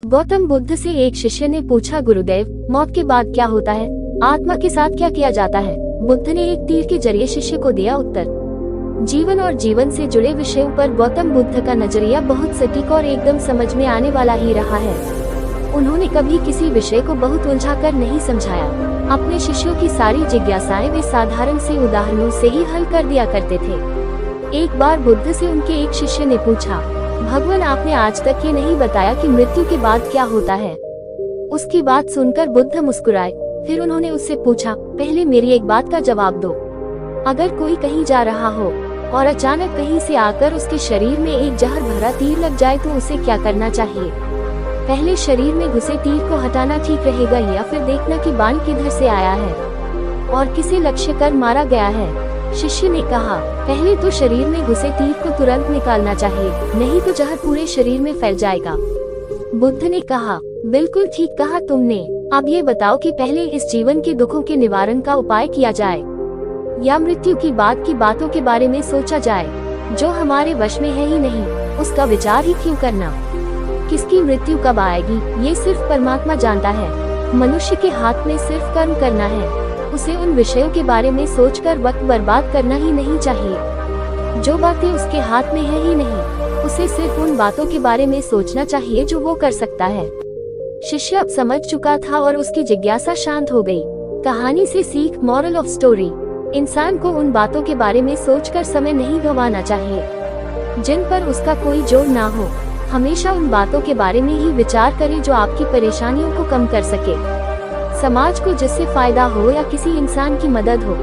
गौतम बुद्ध से एक शिष्य ने पूछा, गुरुदेव, मौत के बाद क्या होता है? आत्मा के साथ क्या किया जाता है? बुद्ध ने एक तीर के जरिए शिष्य को दिया उत्तर। जीवन और जीवन से जुड़े विषयों पर गौतम बुद्ध का नजरिया बहुत सटीक और एकदम समझ में आने वाला ही रहा है। उन्होंने कभी किसी विषय को बहुत उलझाकर नहीं समझाया। अपने शिष्यों की सारी जिज्ञासाएं वे साधारण से उदाहरणों से ही हल कर दिया करते थे। एक बार बुद्ध से उनके एक शिष्य ने पूछा, भगवान, आपने आज तक ये नहीं बताया कि मृत्यु के बाद क्या होता है। उसकी बात सुनकर बुद्ध मुस्कुराए। फिर उन्होंने उससे पूछा, पहले मेरी एक बात का जवाब दो। अगर कोई कहीं जा रहा हो और अचानक कहीं से आकर उसके शरीर में एक जहर भरा तीर लग जाए तो उसे क्या करना चाहिए? पहले शरीर में घुसे तीर को हटाना ठीक रहेगा या फिर देखना कि बाण किधर से आया है और किसे लक्ष्य कर मारा गया है? शिष्य ने कहा, पहले तो शरीर में घुसे तीर को तुरंत निकालना चाहिए, नहीं तो जहर पूरे शरीर में फैल जाएगा। बुद्ध ने कहा, बिल्कुल ठीक कहा तुमने। अब ये बताओ कि पहले इस जीवन के दुखों के निवारण का उपाय किया जाए या मृत्यु की बाद की बातों के बारे में सोचा जाए जो हमारे वश में है ही नहीं, उसका विचार ही क्यों करना? किसकी मृत्यु कब आएगी ये सिर्फ परमात्मा जानता है। मनुष्य के हाथ में सिर्फ कर्म करना है। उसे उन विषयों के बारे में सोचकर वक्त बर्बाद करना ही नहीं चाहिए जो बातें उसके हाथ में है ही नहीं। उसे सिर्फ उन बातों के बारे में सोचना चाहिए जो वो कर सकता है। शिष्य अब समझ चुका था और उसकी जिज्ञासा शांत हो गई। कहानी से सीख, मॉरल ऑफ स्टोरी, इंसान को उन बातों के बारे में सोचकर समय नहीं गंवाना चाहिए जिन पर उसका कोई जोर ना हो। हमेशा उन बातों के बारे में ही विचार करें जो आपकी परेशानियों को कम कर सके। समाज को जिससे फायदा हो या किसी इंसान की मदद हो,